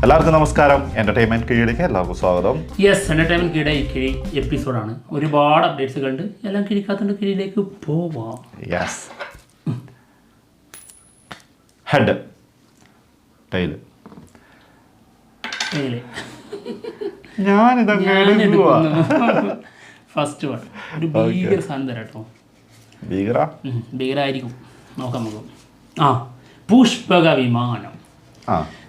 എല്ലാവർക്കും നമസ്കാരം. എന്റർടൈൻമെന്റ് കീഴിലേക്ക് എല്ലാവർക്കും സ്വാഗതം. യെസ്, എന്റർടൈൻമെന്റ് കീഴ കിഴി എപ്പിസോഡാണ്. ഒരുപാട് അപ്ഡേറ്റ്സ് കണ്ട് എല്ലാം കിഴിക്കാത്തണ്ട് കിഴിയിലേക്ക് പോവാം. Yes. Head, tile, first one ഒരു ഭീകര സാധനം തരാം കേട്ടോ. ഭീകരായിരിക്കും, നോക്കാം നമുക്ക്. പുഷ്പക വിമാനം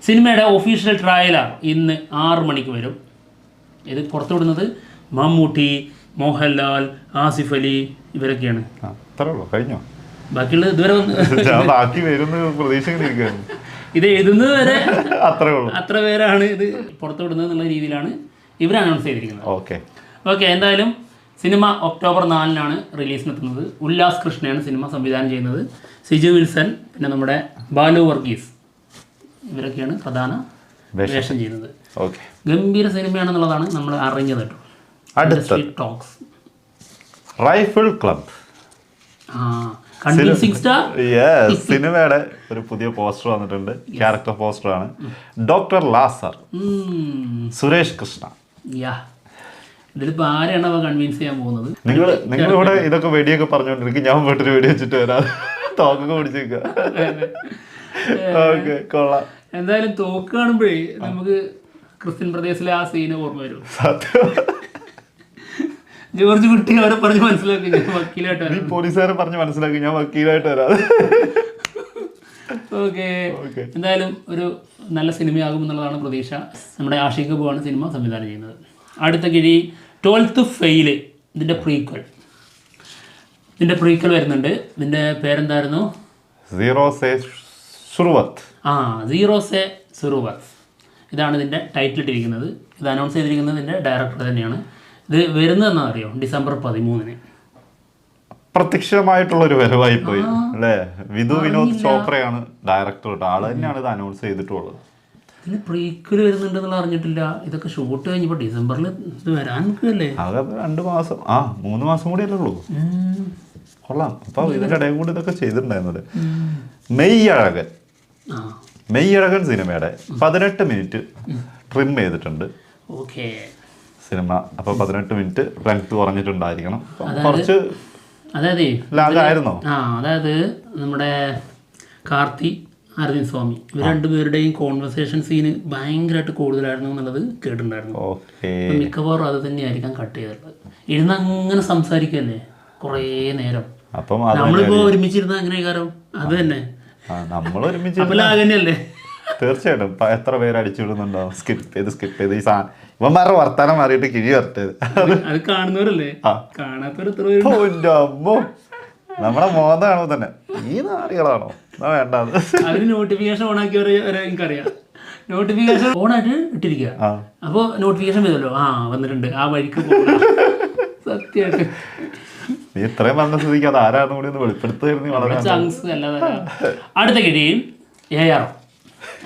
സിനിമയുടെ ഒഫീഷ്യൽ ട്രയലർ ഇന്ന് 6 മണിക്ക് വരും. ഇത് പുറത്തുവിടുന്നത് മമ്മൂട്ടി, മോഹൻലാൽ, ആസിഫ് അലി ഇവരൊക്കെയാണ്. കഴിഞ്ഞോ? ബാക്കിയുള്ളത് ഇതുവരെ ഇത് എഴുതുന്നത് വരെ അത്ര പേരാണ് ഇത് പുറത്തുവിടുന്നത് എന്നുള്ള രീതിയിലാണ് ഇവർ അനൗൺസ് ചെയ്തിരിക്കുന്നത്. ഓക്കെ, എന്തായാലും സിനിമ ഒക്ടോബർ 4-നാണ് റിലീസിനെത്തുന്നത്. ഉല്ലാസ് കൃഷ്ണയാണ് സിനിമ സംവിധാനം ചെയ്യുന്നത്. സിജു വിൽസൺ, പിന്നെ നമ്മുടെ ബാലു വർഗീസ് ഇവരൊക്കെയാണ് പ്രധാന വേഷം ചെയ്യുന്നത്. ഗംഭീര സിനിമയാണെന്നുള്ളതാണ് നമ്മൾ അറിഞ്ഞത് കേട്ടോ. ടോക്സ് റൈഫിൾ ക്ലബ് സിനിമയുടെ ഒരു പുതിയ പോസ്റ്റർ വന്നിട്ടുണ്ട്. ക്യാരക്ടർ പോസ്റ്റർ ആണ്. ഡോക്ടർ ലാസർ, സുരേഷ് കൃഷ്ണ. ഇതിലിപ്പോ ആരെയാണ് കൺവിൻസ് ചെയ്യാൻ പോകുന്നത്? നിങ്ങളിവിടെ ഇതൊക്കെ വെടിയൊക്കെ പറഞ്ഞോണ്ടിരിക്കും. ഞാൻ വീട്ടിൽ വെടി വെച്ചിട്ട് വരാം, തോക്കൊക്കെ പിടിച്ചേക്ക. കൊള്ളാം. എന്തായാലും തോക്ക് കാണുമ്പോഴേ നമുക്ക് ക്രിസ്ത്യൻ പ്രദേശിലെ ആ സീന് ഓർമ്മ വരും. ജോർജ് കുട്ടി അവരെ പറഞ്ഞ് മനസ്സിലാക്കി, ഞാൻ വക്കീലായിട്ട് വരാം. പോലീസുകാരെ പറഞ്ഞ് മനസ്സിലാക്കി, ഞാൻ വക്കീലായിട്ട് വരാം. ഓക്കെ, എന്തായാലും ഒരു നല്ല സിനിമയാകും എന്നുള്ളതാണ് പ്രതീക്ഷ. നമ്മുടെ ആഷിഖ് കപൂറാണ് സിനിമ സംവിധാനം ചെയ്യുന്നത്. അടുത്ത കിഴി 12th ഫെയിൽ. ഇതിൻ്റെ പ്രീക്വൽ വരുന്നുണ്ട്. ഇതിൻ്റെ പേരെന്തായിരുന്നു? സീറോ സേ സുറുവത്ത്. ഇതാണ് ഇതിൻ്റെ ടൈറ്റിൽ ഇട്ടിരിക്കുന്നത്. ഇത് അനൗൺസ് ചെയ്തിരിക്കുന്നത് ഇതിൻ്റെ ഡയറക്ടർ തന്നെയാണ്. ഇത് വരുന്നതെന്നാ അറിയോ? ഡിസംബർ 13-ന്. പ്രത്യക്ഷമായിട്ടുള്ളൊരു വരവായി പോയി അല്ലേ? വിനോദ് ചോപ്രയാണ് ഡയറക്ടർ. ആള് തന്നെയാണ് ഇത് അനൗൺസ് ചെയ്തിട്ടുള്ളത്. ഇതിന് പ്രീക്വൽ വരുന്നുണ്ടെന്നുള്ള അറിഞ്ഞിട്ടില്ല. ഇതൊക്കെ ഷൂട്ട് കഴിഞ്ഞപ്പോൾ ഡിസംബറിൽ ഇത് വരാൻ നിൽക്കുകയല്ലേ? അത് 2 മാസം 3 മാസം കൂടി അല്ലേ ഉള്ളൂ. കൊള്ളാം. അപ്പൊ ഇതിന്റെ ഇടയിൽ കൂടി ഇതൊക്കെ ചെയ്തിട്ടുണ്ടായിരുന്നത്. മെയ്യഴകൻ സിനിമയുടെ 18 മിനിറ്റ് ട്രിം ചെയ്തിട്ടുണ്ട് സിനിമ. അപ്പൊ 18 മിനിറ്റ് ലെങ്ത് കുറഞ്ഞിട്ടുണ്ടായിരിക്കണം. കുറച്ച് ലാഗായിരുന്നോ? അതായത് നമ്മുടെ കാർത്തി, അരവിന്ദ് സ്വാമി ഇവർ രണ്ടുപേരുടെയും കോൺവെർസേഷൻ സീന് ഭയങ്കരമായിട്ട് കൂടുതലായിരുന്നു എന്നുള്ളത് കേട്ടിട്ടുണ്ടായിരുന്നു. മിക്കവാറും അത് തന്നെയായിരിക്കാം കട്ട് ചെയ്തിട്ടുള്ളത്. ഇരുന്ന് അങ്ങനെ സംസാരിക്കല്ലേ കുറേ നേരം. നമ്മളിപ്പോ ഒരുമിച്ചിരുന്ന അങ്ങനെ കാര്യം അത് തന്നെ നമ്മൾ ഒരുമിച്ച് തന്നെയല്ലേ? തീർച്ചയായിട്ടും. എത്ര പേര് അടിച്ചുവിടുന്നുണ്ടാവും സ്കിപ്പ് ചെയ്ത് ഈ സാധനം ഇവന്മാരുടെ വർത്താനം മാറിയിട്ട് കിഴി വരട്ടത്. അത് കാണുന്നവരല്ലേ? കാണാത്തവർ നമ്മുടെ മോതാണോ തന്നെ ഈ നാറികളാണോ വേണ്ടത്? അതിന് നോട്ടിഫിക്കേഷൻ ഓൺ ആക്കിയവരെ എനിക്കറിയാം. നോട്ടിഫിക്കേഷൻ ഓൺ ആയിട്ട് ഇട്ടിരിക്കുക. അപ്പോൾ നോട്ടിഫിക്കേഷൻ വരുമല്ലോ, വന്നിട്ടുണ്ട്, ആ വഴിക്ക് പോകണം. സത്യമായിട്ട് നീ ഇത്രയും പറഞ്ഞ സ്ഥിതിക്ക് അത് ആരാന്ന് കൂടി ഒന്ന് വെളിപ്പെടുത്തുമായിരുന്നു. അടുത്ത കിഴി AR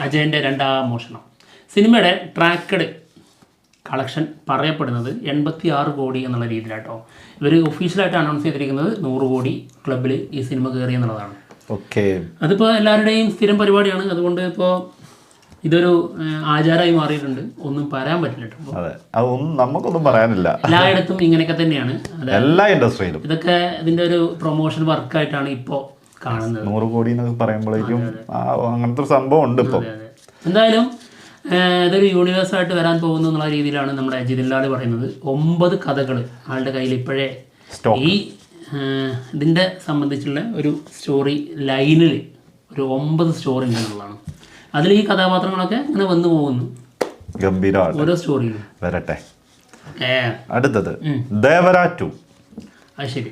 അജയൻ്റെ 2ാം മോഷണം. സിനിമയുടെ ട്രാക്കഡ് കളക്ഷൻ പറയപ്പെടുന്നത് 86 കോടി എന്നുള്ള രീതിയിലാട്ടോ. ഇവർ ഒഫീഷ്യലായിട്ട് അനൗൺസ് ചെയ്തിരിക്കുന്നത് 100 കോടി ക്ലബിൽ ഈ സിനിമ കയറി എന്നുള്ളതാണ്. അതിപ്പോൾ എല്ലാവരുടെയും സ്ഥിരം പരിപാടിയാണ്. അതുകൊണ്ട് ഇപ്പോൾ ഇതൊരു ആചാരമായി മാറിയിട്ടുണ്ട്. ഒന്നും പറയാൻ പറ്റില്ല. നമുക്കൊന്നും പറയാനില്ല. എല്ലായിടത്തും ഇങ്ങനെയൊക്കെ തന്നെയാണ്, എല്ലാ ഇൻഡസ്ട്രിയിലും. ഇതൊക്കെ ഇതിന്റെ ഒരു പ്രൊമോഷൻ വർക്കായിട്ടാണ് ഇപ്പോൾ കാണുന്നത്. 100 കോടി എന്നൊക്കെ പറയുമ്പോഴേക്കും അങ്ങനത്തെ ഒരു സംഭവം ഉണ്ട് ഇപ്പോൾ. എന്തായാലും ഇതൊരു യൂണിവേഴ്സായിട്ട് വരാൻ പോകുന്നു എന്നുള്ള രീതിയിലാണ് നമ്മുടെ ജിതിൻലാൽ പറയുന്നത്. 9 കഥകൾ ആളുടെ കയ്യിൽ ഇപ്പോഴേ ഈ ഇതിൻ്റെ സംബന്ധിച്ചുള്ള ഒരു സ്റ്റോറി ലൈനിൽ ഒരു 9 സ്റ്റോറി ഉണ്ടെന്നുള്ളതാണ്. അതിൽ ഈ കഥാപാത്രങ്ങളൊക്കെ ഇങ്ങനെ വന്നു പോകുന്നു. ഗംഭീരമാണ് ഓരോ സ്റ്റോറിയിലും. വരട്ടെ. അടുത്തത് ദേവര 2. അത് ശരി.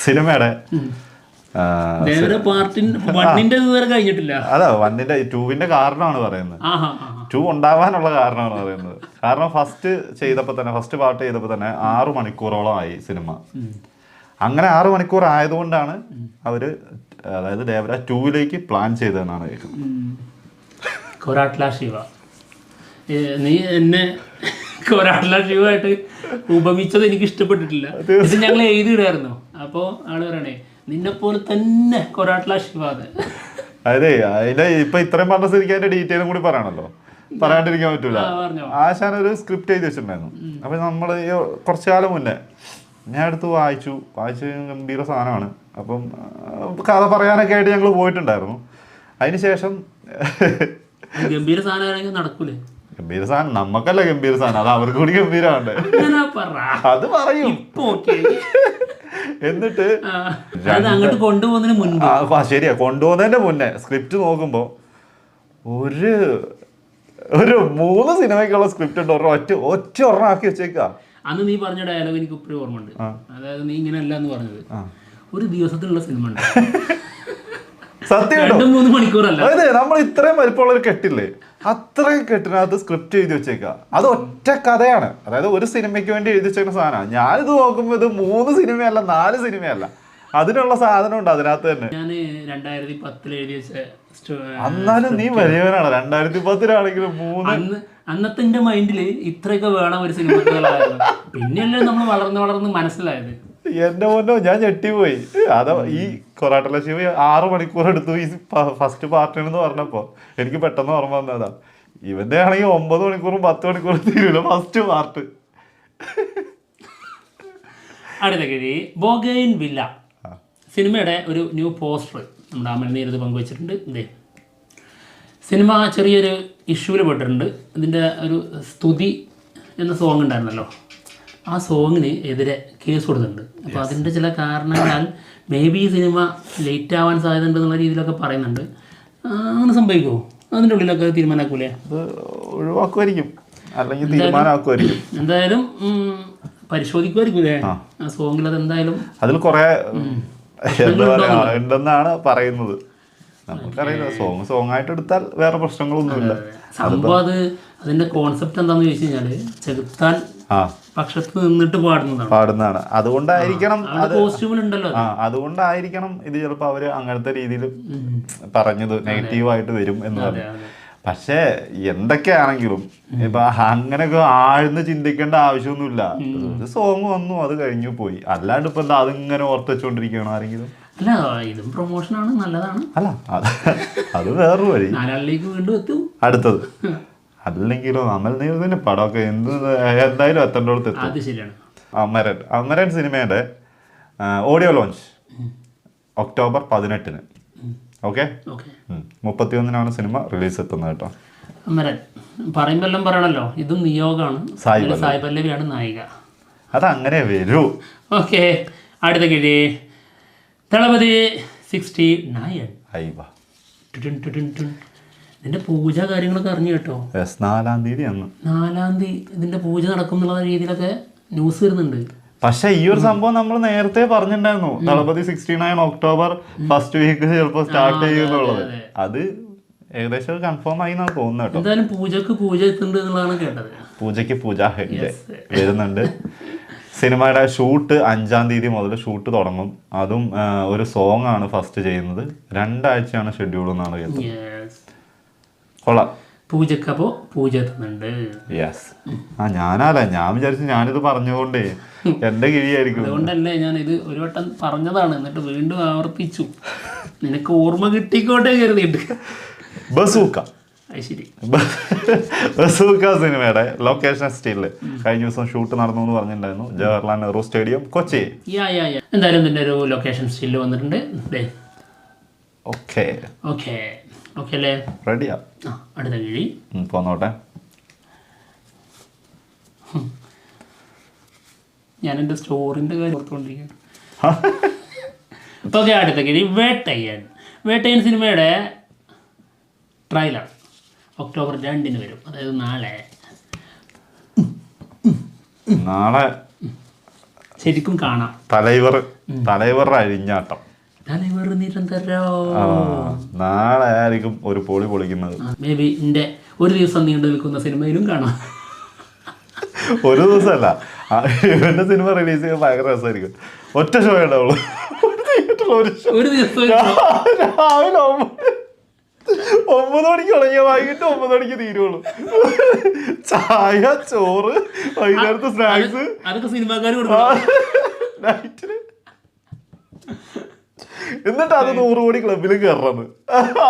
സിനിമയുടെ കഴിഞ്ഞിട്ടില്ല. അതാ 2-ന്റെ കാരണമാണ് പറയുന്നത്. 2 ഉണ്ടാവാനുള്ള കാരണമാണ് പറയുന്നത്. കാരണം ഫസ്റ്റ് പാർട്ട് ചെയ്തപ്പോൾ തന്നെ 6 മണിക്കൂറോളം ആയി സിനിമ. അങ്ങനെ 6 മണിക്കൂർ ആയതുകൊണ്ടാണ് അവര് അതായത് ദേവര 2-ലേക്ക് പ്ലാൻ ചെയ്തതെന്നാണ് കേൾക്കുന്നത്. കൊരാട്ല ശിവ, നീ എന്നെ കൊരാട്ല ശിവമായിട്ട് ഉപമിച്ചത് എനിക്ക് ഇഷ്ടപ്പെട്ടിട്ടില്ല. ഇത് ഞങ്ങൾ എഴുതിയിടായിരുന്നു. അപ്പോൾ ആള് പറയണേ നിന്നെപ്പോലെ തന്നെ കൊരാട്ല ശിവ. അതെ, അതിന്റെ ഇപ്പൊ ഇത്രയും പറഞ്ഞ സ്ഥിതിക്ക് അതിന്റെ ഡീറ്റെയിലും കൂടി പറയണല്ലോ. പറയാണ്ടിരിക്കാൻ പറ്റൂല. പറഞ്ഞോ. ആശാൻ ഒരു സ്ക്രിപ്റ്റ് എഴുതി വെച്ചിട്ടുണ്ടായിരുന്നു. അപ്പൊ നമ്മൾ കുറച്ചു കാലം മുന്നേ ഞാൻ എടുത്ത് വായിച്ച് ഗംഭീര സാധനമാണ്. അപ്പം കഥ പറയാനൊക്കെ ആയിട്ട് ഞങ്ങൾ പോയിട്ടുണ്ടായിരുന്നു. അതിനുശേഷം ഗംഭീര സാധനം നടക്കൂലേ? ഗംഭീര സാധനം നമ്മക്കല്ല ഗംഭീര സാധനം, അത് അവർക്ക് കൂടി ഗംഭീരമാണ്. അത് പറയും. എന്നിട്ട് അങ്ങോട്ട് കൊണ്ടുപോകുന്നതിന് മുൻപ് ശരിയാ, കൊണ്ടുപോകുന്നതിന്റെ മുന്നേ സ്ക്രിപ്റ്റ് നോക്കുമ്പോ ഒരു 3 സിനിമയ്ക്കുള്ള സ്ക്രിപ്റ്റ് ഉണ്ട്, ഒറ്റ ഒരെണ്ണം ആക്കി വെച്ചേക്കാ. അന്ന് നീ പറഞ്ഞ ഡയലോഗ് എനിക്ക് ഇപ്പോഴും ഓർമ്മയുണ്ട്. അതായത് നീ ഇങ്ങനെ അല്ല എന്ന് പറഞ്ഞത്, ഒരു ദിവസത്തിലുള്ള സിനിമ ഉണ്ട്. സത്യം 2-3 മണിക്കൂറല്ല. അതായത് നമ്മൾ ഇത്രയും വലിപ്പമുള്ള ഒരു കെട്ടില്ലേ, അത്രയും കെട്ടിനകത്ത് സ്ക്രിപ്റ്റ് എഴുതി വെച്ചേക്കുക. അത് ഒറ്റ കഥയാണ്, അതായത് ഒരു സിനിമയ്ക്ക് വേണ്ടി എഴുതി വെച്ചേക്കുന്ന സാധനമാണ്. ഞാനിത് നോക്കുമ്പോൾ ഇത് 3 സിനിമയല്ല 4 സിനിമയല്ല, അതിനുള്ള സാധനം ഉണ്ട് അതിനകത്ത് തന്നെ. ഞാൻ 2010 എഴുതി വെച്ച എന്നാലും നീ വലിയവനാണ്. 2010-ലാണെങ്കിലും 3 അന്നത്തെ എന്റെ മൈൻഡില് ഇത്രയൊക്കെ വേണം ഒരു സിനിമകളായിരുന്നു. പിന്നെയല്ലേ നമ്മൾ വളർന്ന് മനസ്സിലായത്. എന്റെ മുന്നോ ഞാൻ ഞെട്ടിപ്പോയി. അതാ ഈ കൊറാട്ടല ശിവ 6 മണിക്കൂർ എടുത്തു ഈ ഫസ്റ്റ് പാർട്ടിനെന്ന് പറഞ്ഞപ്പോ എനിക്ക് പെട്ടെന്ന് ഓർമ്മ വന്നതാ. ഇവന്റെ ആണെങ്കിൽ 9 മണിക്കൂറും 10 മണിക്കൂറും തീരുമല്ലോ ഫസ്റ്റ് പാർട്ട്. അടുത്ത കിഴി ബോഗൈൻവില്ല സിനിമയുടെ ഒരു ന്യൂ പോസ്റ്റർ നമ്മുടെ അമൽ നേരത് പങ്കുവച്ചിട്ടുണ്ട്. ഇതേ സിനിമ ചെറിയൊരു ഇഷ്യൂവിൽ പെട്ടിട്ടുണ്ട്. ഇതിൻ്റെ ഒരു സ്തുതി എന്ന സോങ് ഉണ്ടായിരുന്നല്ലോ, ആ സോങ്ങിന് എതിരെ കേസ് കൊടുത്തിട്ടുണ്ട്. അപ്പോൾ അതിൻ്റെ ചില കാരണങ്ങളാൽ മേ ബി ഈ സിനിമ ലേറ്റ് ആവാൻ സാധ്യത ഉണ്ടെന്നുള്ള രീതിയിലൊക്കെ പറയുന്നുണ്ട്. അങ്ങനെ സംഭവിക്കുമോ? അതിൻ്റെ ഉള്ളിലൊക്കെ തീരുമാനമാക്കൂലേ? അത് ഒഴിവാക്കുമായിരിക്കും, അല്ലെങ്കിൽ തീരുമാനമാക്കുമായിരിക്കും. എന്തായാലും പരിശോധിക്കുമായിരിക്കൂലേ ആ സോങ്ങിൽ? അത് എന്തായാലും അതിൽ കുറെ എന്താ പറയാ ഉണ്ടെന്നാണ് പറയുന്നത്. നമുക്കറിയില്ല, സോങ് ആയിട്ട് എടുത്താൽ വേറെ പ്രശ്നങ്ങളൊന്നുമില്ല. സംഭവം അത് അതിന്റെ കോൺസെപ്റ്റ് എന്താന്ന് ചോദിച്ചു കഴിഞ്ഞാല് ചെകുത്താൻ പക്ഷത്ത് നിന്നിട്ട് പാടുന്നതാണ്. അതുകൊണ്ടായിരിക്കണം കോസ്റ്റ്യൂമിലുണ്ടല്ലോ. അതുകൊണ്ടായിരിക്കണം ഇത് ചിലപ്പോ അവര് അങ്ങനത്തെ രീതിയിൽ പറഞ്ഞത് നെഗറ്റീവായിട്ട് വരും എന്ന് പറഞ്ഞു. പക്ഷേ എന്തൊക്കെയാണെങ്കിലും ഇപ്പൊ അങ്ങനെയൊക്കെ ആഴ്ന്ന് ചിന്തിക്കേണ്ട ആവശ്യമൊന്നുമില്ല. ഒരു സോങ് വന്നു, അത് കഴിഞ്ഞു പോയി. അല്ലാണ്ട് ഇപ്പൊ എന്താ അതിങ്ങനെ ഓർത്ത് വെച്ചോണ്ടിരിക്കുകയാണോ ആരെങ്കിലും? അല്ല, ഇതും പ്രൊമോഷനാണ്, നല്ലതാണ്. അല്ല അത് വേറൊരു വഴി. നാലാളിലേക്ക് വീണ്ടും എത്തും അടുത്തത്. അല്ലെങ്കിലോ അമൽ നീരദിന്റെ പടമൊക്കെ എന്തായാലും എത്തേണ്ടടുത്ത് എത്തും. അത് ശരിയാണ്. അമരൻ സിനിമയുടെ ഓഡിയോ ലോഞ്ച് ഒക്ടോബർ 18-ന്. ഓക്കെ, 31-നാണ് സിനിമ റിലീസ് എത്തുന്നത് കേട്ടോ. അമരൻ പറയുമ്പോ എല്ലാം പറയണല്ലോ, ഇതും നിയോഗമാണ്. സായി പല്ലവിയാണ് നായിക. അതങ്ങനെ വരൂ. ഓക്കെ, അടുത്ത കിഴി ദളപതി 69. ഇതിന്റെ പൂജ കാര്യങ്ങളൊക്കെ അറിഞ്ഞു കേട്ടോ. 4-ാം തീയതി 4-ാം തീയതി ഇതിന്റെ പൂജ നടക്കും എന്നുള്ള രീതിയിലൊക്കെ ന്യൂസ് വരുന്നുണ്ട്. പക്ഷെ ഈ ഒരു സംഭവം നമ്മൾ നേരത്തെ പറഞ്ഞിട്ടുണ്ടായിരുന്നു. ദളപതി 69 ഒക്ടോബർ ഫസ്റ്റ് വീക്ക് ചിലപ്പോൾ സ്റ്റാർട്ട് ചെയ്യുന്നുള്ളത്. അത് ഏകദേശം കൺഫേം ആയി എന്നാണ് തോന്നുന്നത് കേട്ടോ. എന്തായാലും പൂജ എത്തുന്നുണ്ട് എന്നുള്ളതാണ് കേട്ടത്. പൂജയ്ക്ക് പൂജ വരുന്നുണ്ട്. സിനിമയുടെ ഷൂട്ട് 5-ാം തീയതി മുതൽ ഷൂട്ട് തുടങ്ങും. അതും ഒരു സോങ് ആണ് ഫസ്റ്റ് ചെയ്യുന്നത്. 2 ആഴ്ചയാണ് ഷെഡ്യൂൾ എന്നാണ് കേട്ടത്. കൊള്ളാം. പൂജക്കപ്പോ പൂജ എത്തുന്നുണ്ട്. യെസ്. ഞാൻ വിചാരിച്ചു ഞാനിത് പറഞ്ഞുകൊണ്ടേ എന്റെ കിഴിയായിരിക്കും. അതുകൊണ്ടല്ലേ ഞാൻ ഇത് ഒരു വട്ടം പറഞ്ഞതാണ്, എന്നിട്ട് വീണ്ടും ആവർത്തിച്ചു. നിനക്ക് ഓർമ്മ കിട്ടിക്കോട്ടെ കരുതിയിട്ട്. ബസൂക്ക. ശരി. ബസൂക്ക സിനിമയുടെ ലൊക്കേഷൻ സ്റ്റില് കഴിഞ്ഞ ദിവസം ഷൂട്ട് നടന്നു എന്ന് പറഞ്ഞിട്ടുണ്ടായിരുന്നു. ജവഹർലാൽ നെഹ്റു സ്റ്റേഡിയം, കൊച്ചി. എന്തായാലും ഇതിന്റെ ഒരു ലൊക്കേഷൻ സ്റ്റില് വന്നിട്ടുണ്ട്. ഓക്കെ അല്ലേ? റെഡിയാ. അടുത്ത കിഴി പോന്നോട്ടെ. ഞാൻ എൻ്റെ സ്റ്റോറിൻ്റെ കാര്യം ഓർത്തുകൊണ്ടിരിക്കുകയാണ്. ഓക്കെ, അടുത്ത കിഴി വേട്ടയ്യൻ സിനിമയുടെ ട്രailer ഒക്ടോബർ 2-ന് വരും. അതായത് നാളെ ശരിക്കും കാണാം. തലൈവർ അഴിഞ്ഞാട്ടം. നാളെ ആയിരിക്കും ഒരു പൊളി പൊളിക്കുന്നത്. മേ ബി ഒരു ദിവസം നീണ്ടു നിൽക്കുന്ന സിനിമയിലും കാണാം. ഒരു ദിവസമല്ല, ഇവന്റെ സിനിമ റിലീസ് ചെയ്യാൻ ഭയങ്കര രസമായിരിക്കും. ഒറ്റ ഷോ ഉണ്ടാവുള്ളൂ. രാവിലെ 9 മണിക്ക് തുടങ്ങിയ വൈകിട്ട് 9 മണിക്ക് തീരുള്ളൂ. ചായ, ചോറ്, വൈകുന്നേരത്തെ സ്നാക്സ്, അതൊക്കെ സിനിമാക്കാർ നൈറ്റില്. എന്നിട്ട് അത് 100 കോടി ക്ലബിലും കയറണം.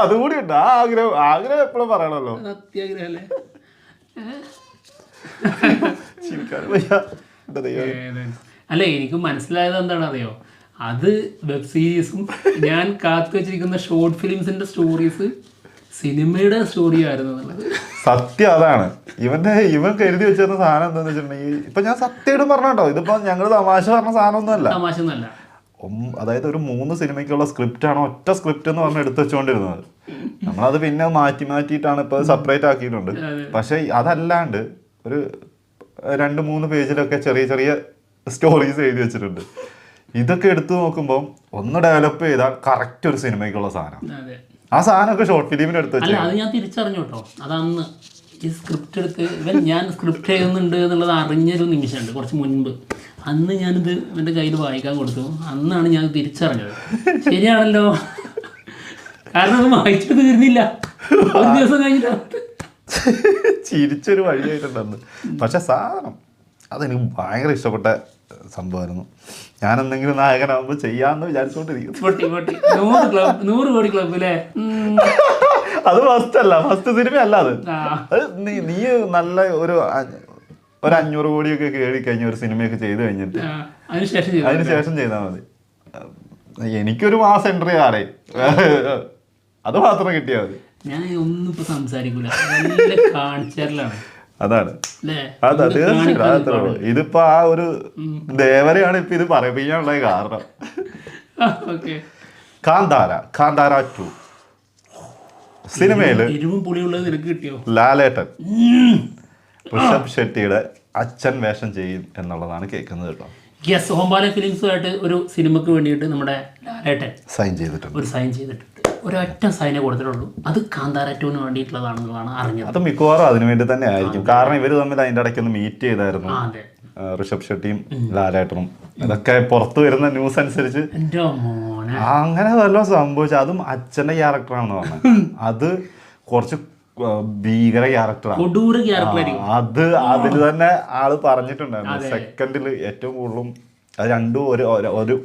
അതുകൂടി ഉണ്ട്. ആ ആഗ്രഹം എപ്പോഴും പറയണല്ലോ. അത്യാഗ്രഹം അല്ലേ? ചിരിക്കാനും വയ്യ. എന്താ ദൈവമേ. അല്ല എനിക്ക് മനസ്സിലായത് എന്താണ് അറിയോ, അത് വെബ് സീരീസും ഞാൻ കാത്തു വെച്ചിരിക്കുന്ന ഷോർട്ട് ഫിലിംസിന്റെ സ്റ്റോറീസ് സിനിമയുടെ സ്റ്റോറി ആയിരുന്നു എന്നുള്ളത്. സത്യം അതാണ്. ഇവൻ കരുതി വെച്ചിരുന്ന സാധനം എന്താന്ന് വെച്ചിട്ടുണ്ടെങ്കിൽ ഇപ്പൊ ഞാൻ സത്യമായിട്ട് പറഞ്ഞോ, ഇതിപ്പോ ഞങ്ങള് തമാശ പറഞ്ഞ സാധനമൊന്നുമല്ല. തമാശ ഒന്നല്ല. അതായത് ഒരു 3 സിനിമയ്ക്കുള്ള സ്ക്രിപ്റ്റ് ആണ് ഒറ്റ സ്ക്രിപ്റ്റ് എന്ന് പറഞ്ഞ് എടുത്തു വെച്ചുകൊണ്ടിരുന്നത്. നമ്മളത് പിന്നെ മാറ്റിയിട്ടാണ് ഇപ്പൊ സെപ്പറേറ്റ് ആക്കിയിട്ടുണ്ട്. പക്ഷെ അതല്ലാണ്ട് ഒരു 2-3 പേജിലൊക്കെ ചെറിയ ചെറിയ സ്റ്റോറീസ് എഴുതി വെച്ചിട്ടുണ്ട്. ഇതൊക്കെ എടുത്തു നോക്കുമ്പോൾ ഒന്ന് ഡെവലപ്പ് ചെയ്താൽ കറക്റ്റ് ഒരു സിനിമയ്ക്കുള്ള സാധനം. ആ സാധനമൊക്കെ ഷോർട്ട് ഫിലിമിന് എടുത്ത് വെച്ചു. അത് ഞാൻ തിരിച്ചറിഞ്ഞു കേട്ടോ. അതന്ന് ഈ സ്ക്രിപ്റ്റ് എടുത്ത് ഞാൻ സ്ക്രിപ്റ്റ് എഴുതുന്നുണ്ട് എന്നുള്ളത് അറിഞ്ഞൊരു നിമിഷമുണ്ട് കുറച്ച് മുൻപ്. അന്ന് ഞാനിത് എൻ്റെ കയ്യിൽ വായിക്കാൻ കൊടുത്തു. അന്നാണ് ഞാൻ തിരിച്ചറിഞ്ഞത്. ശരിയാണല്ലോ, കാരണം അത് വായിച്ചിട്ട് തീർന്നില്ല, ഒരു ദിവസം കഴിഞ്ഞിട്ട് ചിരിച്ചൊരു വഴിയായിട്ടുണ്ടെന്ന്. പക്ഷെ സാധനം അതെനിക്ക് ഭയങ്കര ഇഷ്ടപ്പെട്ട സംഭവമായിരുന്നു. ഞാൻ എന്തെങ്കിലും നായകനാകുമ്പോൾ ചെയ്യാന്ന് വിചാരിച്ചോണ്ടിരിക്കുന്നു. 100 കോടി ക്ലബ് അല്ലേ? അത് ഫസ്റ്റ് സിനിമ അല്ല അത്. നീ നല്ല ഒരു 500 കോടിയൊക്കെ കേറി കഴിഞ്ഞ ഒരു സിനിമയൊക്കെ ചെയ്ത് കഴിഞ്ഞിട്ട് അതിനുശേഷം ചെയ്താൽ മതി. എനിക്കൊരു മാസം എൻട്രി ആടേ, അത് മാത്രം കിട്ടിയാൽ മതി. ഞാൻ ഒന്നും ഇപ്പൊ സംസാരിക്കൂല, കാണിച്ചാലാണ്. അതാണ് ഇതിപ്പോ ആ ഒരു ദേവരെയാണ് ഇപ്പൊ ഇത് പറയിപ്പിക്കാനുള്ള കാരണം. കാന്താര 2 സിനിമയില് ലാലേട്ടൻ ഋഷഭ് ഷെട്ടിയുടെ അച്ഛൻ വേഷം ചെയ്യും എന്നുള്ളതാണ് കേൾക്കുന്നത് കേട്ടോ. യെസ്, ഹോംബാല ഫിലിംസുമായിട്ട് ഒരു സിനിമക്ക് വേണ്ടിയിട്ട് നമ്മുടെ ലാലേട്ടൻ സൈൻ ചെയ്തിട്ടുണ്ട്. ഒരൊറ്റ സൈനെ കൊടുത്തിട്ടുള്ളൂ. അത് കാന്താര 2-ന് വേണ്ടിയിട്ടുള്ളതാണെന്നുള്ളതാണ് അറിഞ്ഞത്. അത് മിക്കവാറും അതിനു വേണ്ടി തന്നെ ആയിരിക്കും. കാരണം ഇവര് തമ്മിൽ അതിന്റെ ഇടയ്ക്ക് ഒന്ന് മീറ്റ് ചെയ്തായിരുന്നു, ഋഷഭ് ഷെട്ടിയും ലാലേട്ടനും. ഇതൊക്കെ പുറത്തു വരുന്ന ന്യൂസ് അനുസരിച്ച് അങ്ങനെ വല്ലതും സംഭവിച്ചു. അതും അച്ഛന്റെ ക്യാരക്ടറാണെന്ന് പറഞ്ഞു. അത് കുറച്ച് ഭീകര ക്യാരക്ടറാണ്. അത് അതിൽ തന്നെ ആള് പറഞ്ഞിട്ടുണ്ടായിരുന്നു. സെക്കൻഡിൽ ഏറ്റവും കൂടുതലും അത് രണ്ടും ഒരു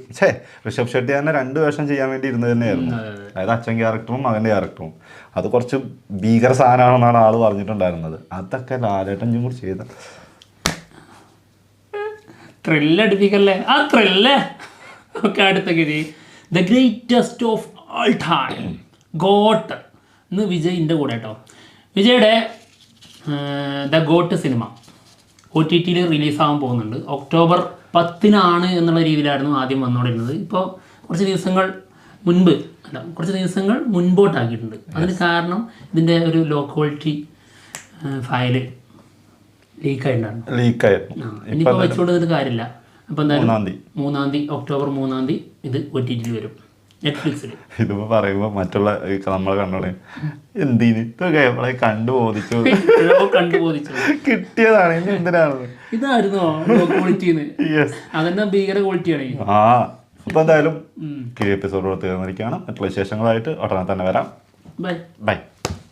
ഋഷഭ് ഷെട്ടി തന്നെ 2 വേഷം ചെയ്യാൻ വേണ്ടി ഇരുന്നത് തന്നെയായിരുന്നു. അതായത് അച്ഛൻ ക്യാരക്ടറും മകന്റെ ക്യാരക്ടറും. അത് കുറച്ച് ഭീകര സാധനമാണെന്നാണ് ആള് പറഞ്ഞിട്ടുണ്ടായിരുന്നത്. അതൊക്കെ ലാലേട്ടൻ കൂടി ചെയ്ത ത്രില്ലടിപ്പിക്കല്ലേ. ആ ത്രില്ലേ ഒക്കെ അടുത്ത ഗതി the greatest of all time got. ഇന്ന് വിജയിൻ്റെ കൂടെ കേട്ടോ. വിജയുടെ ദ ഗോട്ട് സിനിമ OTT റിലീസാകാൻ പോകുന്നുണ്ട്. ഒക്ടോബർ 10-നാണ് എന്നുള്ള രീതിയിലായിരുന്നു ആദ്യം വന്നുകൊണ്ടിരുന്നത്. ഇപ്പോൾ കുറച്ച് ദിവസങ്ങൾ മുൻപോട്ടാക്കിയിട്ടുണ്ട്. അതിന് കാരണം ഇതിൻ്റെ ഒരു ലോ ക്വാളിറ്റി ഫയല് ലീക്കായിട്ടുണ്ടായിരുന്നു. ഇനിയിപ്പോൾ വെച്ചുകൊണ്ടിരുന്നിട്ട് കാര്യമില്ല. അപ്പോൾ എന്തായാലും 3-ാം തീയതി ഒക്ടോബർ 3-ാം തീയതി ഇത് OTT വരും, നെറ്റ്ഫ്ലിക്സിൽ. ഇതിപ്പോ പറയുമ്പോ മറ്റുള്ള നമ്മളെ കണ്ടോളെ എന്തിന് നമ്മളെ കണ്ടുബോധിച്ചു കിട്ടിയതാണ്. ഇനി എന്തിനാണ് ഇതായിരുന്നോ ലോ ക്വാളിറ്റിന്ന്? അതെന്നാ ഭീകര ക്വാളിറ്റിയാണ്. അപ്പൊ എന്തായാലും എപ്പിസോഡ് തീർന്നിരിക്കുകയാണ്. മറ്റുള്ള വിശേഷങ്ങളായിട്ട് ഉടനെ തന്നെ വരാം. ബൈ.